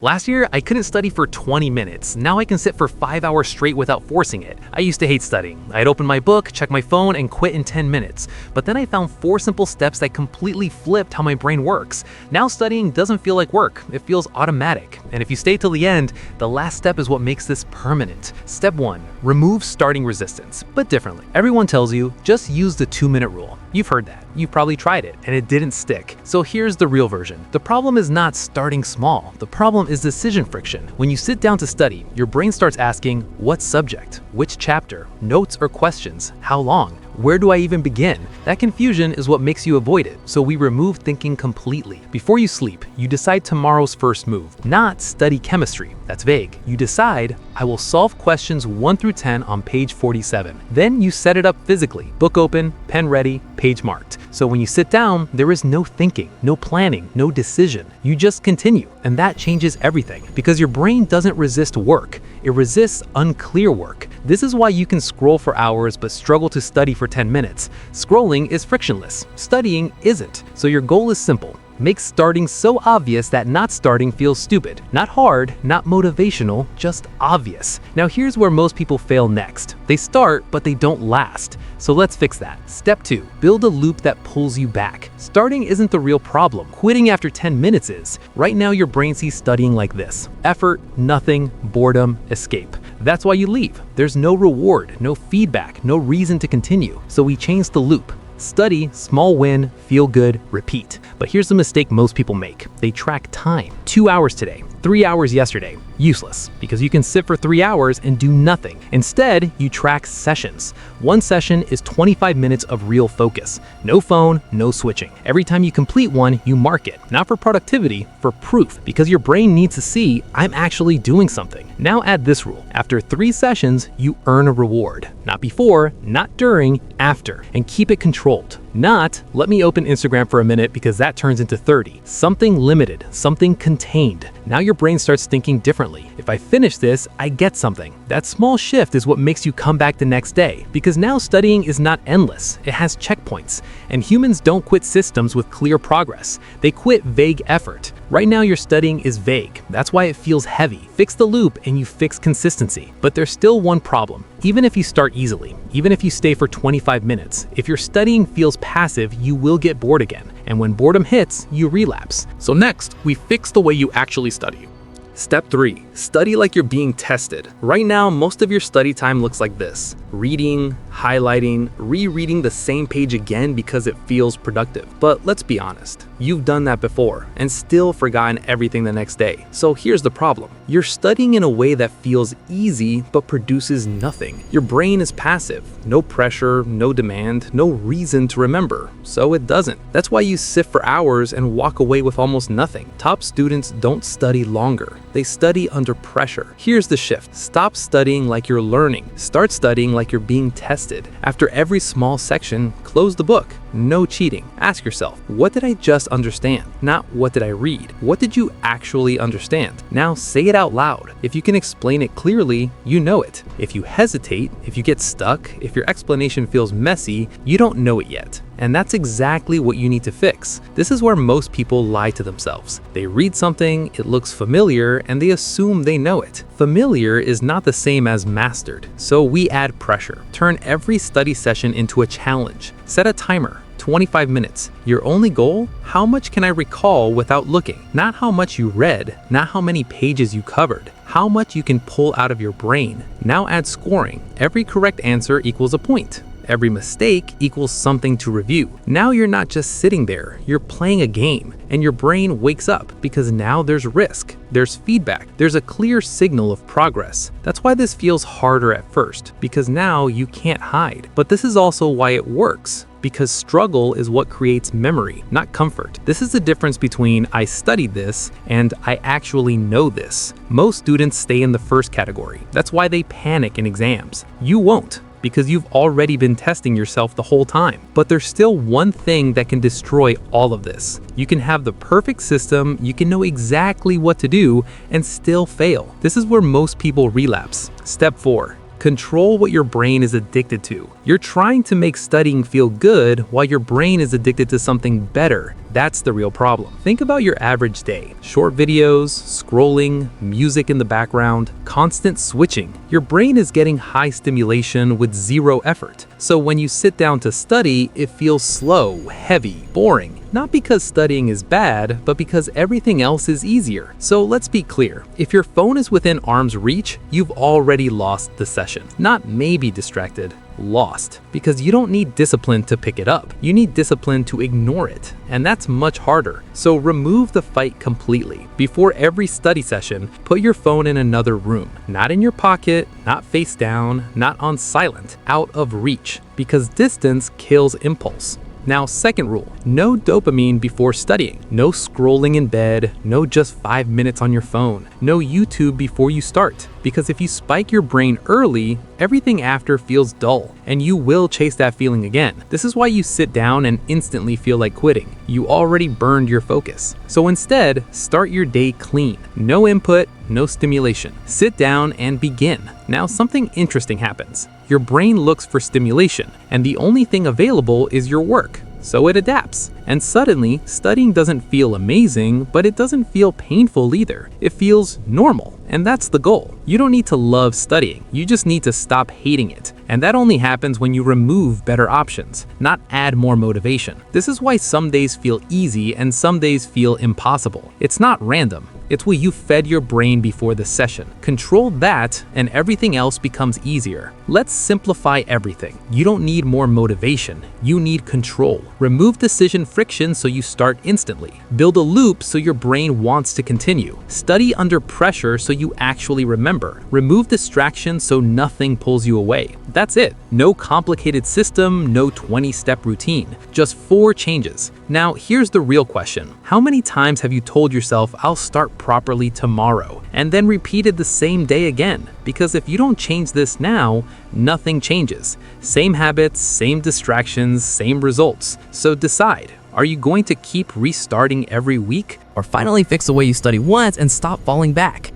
Last year, I couldn't study for 20 minutes. Now I can sit for 5 hours straight without forcing it. I used to hate studying. I'd open my book, check my phone, and quit in 10 minutes. But then I found 4 simple steps that completely flipped how my brain works. Now studying doesn't feel like work. It feels automatic. And if you stay till the end, the last step is what makes this permanent. Step 1. Remove starting resistance, but differently. Everyone tells you, just use the 2-minute rule. You've heard that. You've probably tried it, and it didn't stick. So here's the real version. The problem is not starting small. The problem is decision friction. When you sit down to study, your brain starts asking, what subject? Which chapter? Notes or questions? How long? Where do I even begin? That confusion is what makes you avoid it, so we remove thinking completely. Before you sleep, you decide tomorrow's first move, not study chemistry. That's vague. You decide, I will solve questions 1 through 10 on page 47. Then you set it up physically, book open, pen ready, page marked. So when you sit down, there is no thinking, no planning, no decision. You just continue, and that changes everything because your brain doesn't resist work. It resists unclear work. This is why you can scroll for hours but struggle to study for 10 minutes. Scrolling is frictionless. Studying isn't. So your goal is simple. Make starting so obvious that not starting feels stupid. Not hard, not motivational, just obvious. Now here's where most people fail next. They start, but they don't last. So let's fix that. Step 2, build a loop that pulls you back. Starting isn't the real problem. Quitting after 10 minutes is. Right now your brain sees studying like this: effort, nothing, boredom, escape. That's why you leave. There's no reward, no feedback, no reason to continue. So we change the loop. Study, small win, feel good, repeat. But here's the mistake most people make. They track time. 2 hours today, 3 hours yesterday. Useless, because you can sit for 3 hours and do nothing. Instead, you track sessions. One session is 25 minutes of real focus. No phone, no switching. Every time you complete one, you mark it. Not for productivity, for proof. Because your brain needs to see, I'm actually doing something. Now add this rule. After 3 sessions, you earn a reward. Not before, not during, after. And keep it controlled. Not, let me open Instagram for a minute because that turns into 30. Something limited, something contained. Now your brain starts thinking differently. If I finish this, I get something. That small shift is what makes you come back the next day, because now studying is not endless. It has checkpoints. And humans don't quit systems with clear progress. They quit vague effort. Right now your studying is vague. That's why it feels heavy. Fix the loop and you fix consistency. But there's still one problem. Even if you start easily, even if you stay for 25 minutes, if your studying feels passive, you will get bored again. And when boredom hits, you relapse. So next, we fix the way you actually study. Step 3, study like you're being tested. Right now, most of your study time looks like this: reading, highlighting, rereading the same page again because it feels productive. But let's be honest, you've done that before and still forgotten everything the next day. So here's the problem. You're studying in a way that feels easy but produces nothing. Your brain is passive. No pressure, no demand, no reason to remember. So it doesn't. That's why you sit for hours and walk away with almost nothing. Top students don't study longer. They study under pressure. Here's the shift. Stop studying like you're learning. Start studying like you're being tested. After every small section, close the book. No cheating. Ask yourself, what did I just understand? Not what did I read? What did you actually understand? Now say it out loud. If you can explain it clearly, you know it. If you hesitate, if you get stuck, if your explanation feels messy, you don't know it yet. And that's exactly what you need to fix. This is where most people lie to themselves. They read something, it looks familiar, and they assume they know it. Familiar is not the same as mastered, so we add pressure. Turn every study session into a challenge. Set a timer. 25 minutes. Your only goal? How much can I recall without looking? Not how much you read, not how many pages you covered. How much you can pull out of your brain. Now add scoring. Every correct answer equals a point. Every mistake equals something to review. Now you're not just sitting there, you're playing a game, and your brain wakes up because now there's risk, there's feedback, there's a clear signal of progress. That's why this feels harder at first, because now you can't hide. But this is also why it works, because struggle is what creates memory, not comfort. This is the difference between I studied this and I actually know this. Most students stay in the first category. That's why they panic in exams. You won't, because you've already been testing yourself the whole time. But there's still one thing that can destroy all of this. You can have the perfect system, you can know exactly what to do, and still fail. This is where most people relapse. Step 4. Control what your brain is addicted to. You're trying to make studying feel good while your brain is addicted to something better. That's the real problem. Think about your average day. Short videos, scrolling, music in the background, constant switching. Your brain is getting high stimulation with zero effort. So when you sit down to study, it feels slow, heavy, boring. Not because studying is bad, but because everything else is easier. So let's be clear. If your phone is within arm's reach, you've already lost the session. Not maybe distracted, lost. Because you don't need discipline to pick it up. You need discipline to ignore it. And that's much harder. So remove the fight completely. Before every study session, put your phone in another room. Not in your pocket, not face down, not on silent, out of reach. Because distance kills impulse. Now, second rule, no dopamine before studying. No scrolling in bed, no just 5 minutes on your phone, no YouTube before you start. Because if you spike your brain early, everything after feels dull, and you will chase that feeling again. This is why you sit down and instantly feel like quitting. You already burned your focus. So instead, start your day clean. No input, no stimulation. Sit down and begin. Now something interesting happens. Your brain looks for stimulation, and the only thing available is your work. So it adapts. And suddenly, studying doesn't feel amazing, but it doesn't feel painful either. It feels normal, and that's the goal. You don't need to love studying, you just need to stop hating it. And that only happens when you remove better options, not add more motivation. This is why some days feel easy and some days feel impossible. It's not random. It's what you fed your brain before the session. Control that, and everything else becomes easier. Let's simplify everything. You don't need more motivation. You need control. Remove decision friction so you start instantly. Build a loop so your brain wants to continue. Study under pressure so you actually remember. Remove distractions so nothing pulls you away. That's it. No complicated system, no 20-step routine. Just 4 changes. Now, here's the real question. How many times have you told yourself, I'll start properly tomorrow, and then repeated the same day again? Because if you don't change this now, nothing changes. Same habits, same distractions, same results. So decide, are you going to keep restarting every week? Or finally fix the way you study once and stop falling back?